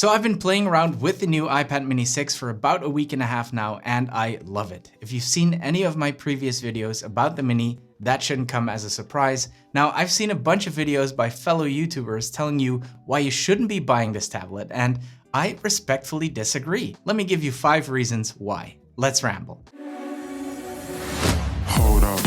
So I've been playing around with the new iPad mini 6 for about a week and a half now, and I love it. If you've seen any of my previous videos about the mini, that shouldn't come as a surprise. Now, I've seen a bunch of videos by fellow YouTubers telling you why you shouldn't be buying this tablet, and I respectfully disagree. Let me give you 5 reasons why. Let's ramble. Hold up,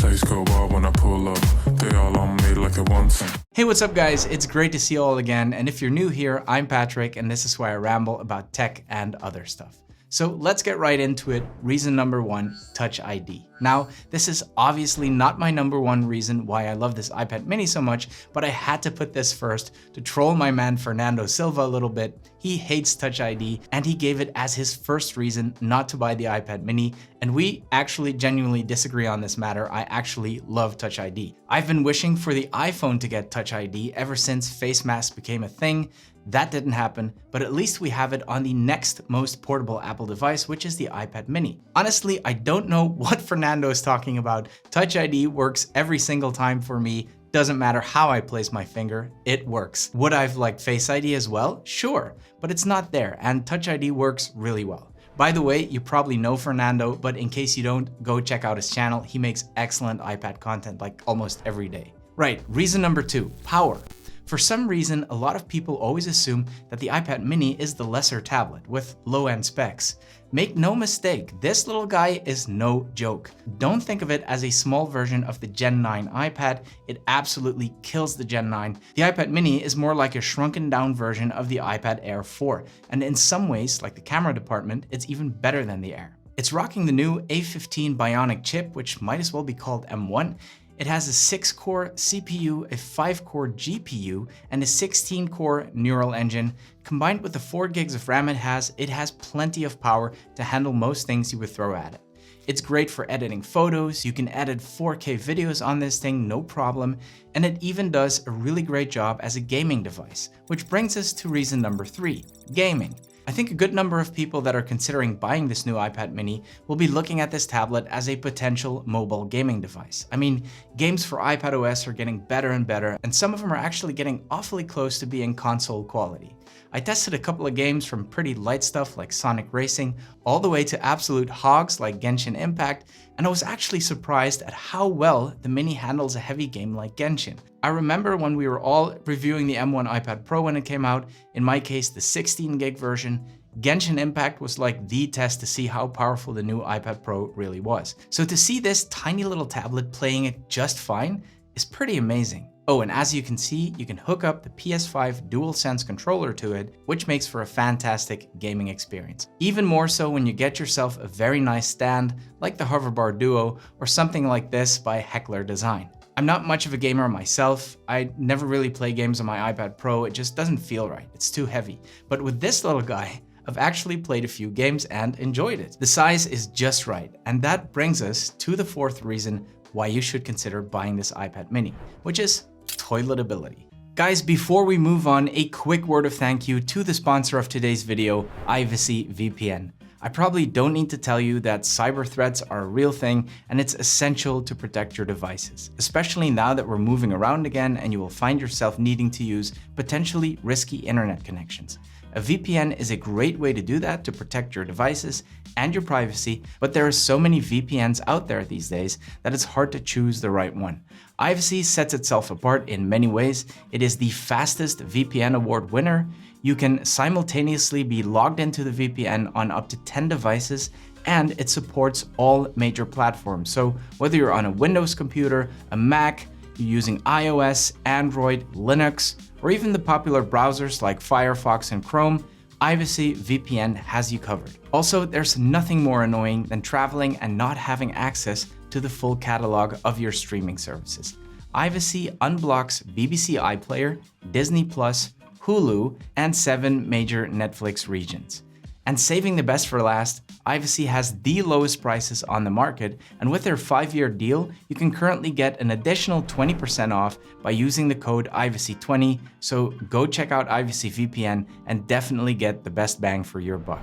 things go wild when I pull up. They all on me like it wants. Hey, what's up guys? It's great to see you all again, and if you're new here, I'm Patrick, and this is why I ramble about tech and other stuff. So let's get right into it. Reason number 1, Touch ID. Now, this is obviously not my number 1 reason why I love this iPad mini so much, but I had to put this first to troll my man Fernando Silva a little bit. He hates Touch ID, and he gave it as his first reason not to buy the iPad mini, and we actually genuinely disagree on this matter. I actually love Touch ID. I've been wishing for the iPhone to get Touch ID ever since face masks became a thing. That didn't happen, but at least we have it on the next most portable Apple device, which is the iPad mini. Honestly, I don't know what Fernando is talking about. Touch ID works every single time for me. Doesn't matter how I place my finger, it works. Would I've liked Face ID as well? Sure, but it's not there, and Touch ID works really well. By the way, you probably know Fernando, but in case you don't, go check out his channel. He makes excellent iPad content like almost every day. Right, reason number 2, power. For some reason, a lot of people always assume that the iPad mini is the lesser tablet with low-end specs. Make no mistake, this little guy is no joke. Don't think of it as a small version of the Gen 9 iPad. It absolutely kills the Gen 9. The iPad mini is more like a shrunken down version of the iPad Air 4, and in some ways, like the camera department, it's even better than the Air. It's rocking the new A15 Bionic chip, which might as well be called M1. It has a 6-core CPU, a 5-core GPU, and a 16-core neural engine. Combined with the 4 gigs of RAM it has plenty of power to handle most things you would throw at it. It's great for editing photos. You can edit 4K videos on this thing, no problem. And it even does a really great job as a gaming device, which brings us to reason number 3, gaming. I think a good number of people that are considering buying this new iPad mini will be looking at this tablet as a potential mobile gaming device. I mean, games for iPadOS are getting better and better, and some of them are actually getting awfully close to being console quality. I tested a couple of games from pretty light stuff like Sonic Racing, all the way to absolute hogs like Genshin Impact, and I was actually surprised at how well the mini handles a heavy game like Genshin. I remember when we were all reviewing the M1 iPad Pro when it came out, in my case the 16 gig version, Genshin Impact was like the test to see how powerful the new iPad Pro really was. So to see this tiny little tablet playing it just fine is pretty amazing. Oh, and as you can see, you can hook up the PS5 DualSense controller to it, which makes for a fantastic gaming experience. Even more so when you get yourself a very nice stand like the Hoverbar Duo or something like this by Heckler Design. I'm not much of a gamer myself. I never really play games on my iPad Pro. It just doesn't feel right. It's too heavy. But with this little guy, I've actually played a few games and enjoyed it. The size is just right. And that brings us to the 4th reason why you should consider buying this iPad mini, which is toiletability. Guys, before we move on, a quick word of thank you to the sponsor of today's video, Privacy VPN. I probably don't need to tell you that cyber threats are a real thing, and it's essential to protect your devices, especially now that we're moving around again and you will find yourself needing to use potentially risky internet connections. A VPN is a great way to do that, to protect your devices and your privacy, but there are so many VPNs out there these days that it's hard to choose the right one. Privacy sets itself apart in many ways. It is the fastest VPN award winner. You can simultaneously be logged into the VPN on up to 10 devices, and it supports all major platforms. So whether you're on a Windows computer, a Mac, you're using iOS, Android, Linux, or even the popular browsers like Firefox and Chrome, Privacy VPN has you covered. Also, there's nothing more annoying than traveling and not having access to the full catalog of your streaming services. Privacy unblocks BBC iPlayer, Disney+, Hulu, and 7 major Netflix regions. And saving the best for last, Privacy has the lowest prices on the market, and with their 5-year deal, you can currently get an additional 20% off by using the code Privacy20, so go check out Privacy VPN and definitely get the best bang for your buck.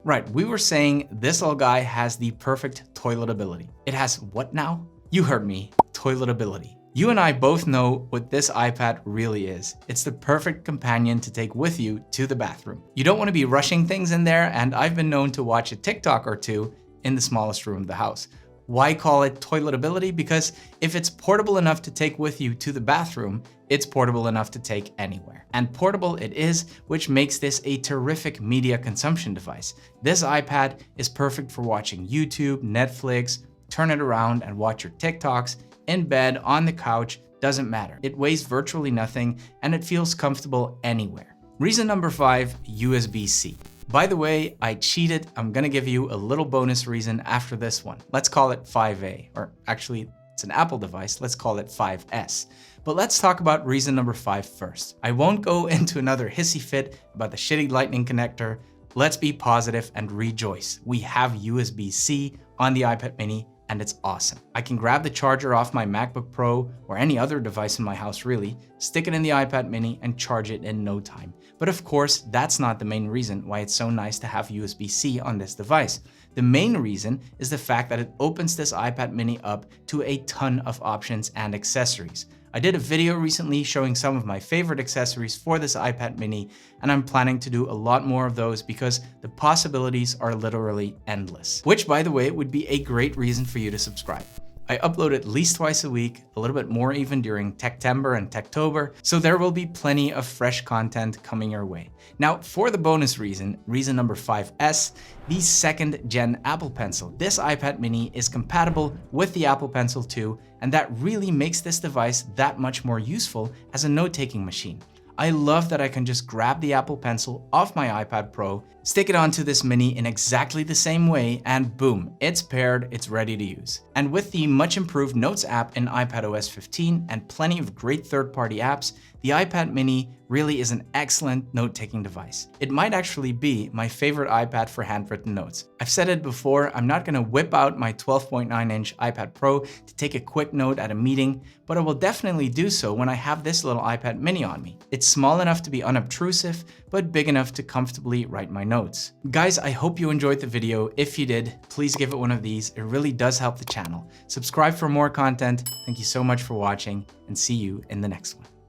Right, we were saying this little guy has the perfect toiletability. It has what now? You heard me, toiletability. You and I both know what this iPad really is. It's the perfect companion to take with you to the bathroom. You don't want to be rushing things in there, and I've been known to watch a TikTok or two in the smallest room of the house. Why call it toiletability? Because if it's portable enough to take with you to the bathroom, it's portable enough to take anywhere. And portable it is, which makes this a terrific media consumption device. This iPad is perfect for watching YouTube, Netflix, turn it around and watch your TikToks, in bed, on the couch, doesn't matter. It weighs virtually nothing and it feels comfortable anywhere. Reason number 5, USB-C. By the way, I cheated. I'm gonna give you a little bonus reason after this one. Let's call it 5A, or actually it's an Apple device. Let's call it 5S. But let's talk about reason number 5 first. I won't go into another hissy fit about the shitty lightning connector. Let's be positive and rejoice. We have USB-C on the iPad mini and it's awesome. I can grab the charger off my MacBook Pro or any other device in my house really, stick it in the iPad mini and charge it in no time. But of course, that's not the main reason why it's so nice to have USB-C on this device. The main reason is the fact that it opens this iPad mini up to a ton of options and accessories. I did a video recently showing some of my favorite accessories for this iPad mini, and I'm planning to do a lot more of those because the possibilities are literally endless. Which, by the way, would be a great reason for you to subscribe. I upload at least twice a week, a little bit more even during Techtember and Techtober, so there will be plenty of fresh content coming your way. Now, for the bonus reason number 5S, the 2nd gen Apple Pencil. This iPad mini is compatible with the Apple Pencil 2, and that really makes this device that much more useful as a note-taking machine. I love that I can just grab the Apple Pencil off my iPad Pro, stick it onto this mini in exactly the same way, and boom, it's paired, it's ready to use. And with the much improved Notes app in iPadOS 15 and plenty of great third-party apps, the iPad mini really is an excellent note-taking device. It might actually be my favorite iPad for handwritten notes. I've said it before, I'm not gonna whip out my 12.9-inch iPad Pro to take a quick note at a meeting, but I will definitely do so when I have this little iPad mini on me. It's small enough to be unobtrusive, but big enough to comfortably write my notes. Guys, I hope you enjoyed the video. If you did, please give it one of these. It really does help the channel. Subscribe for more content. Thank you so much for watching, and see you in the next one.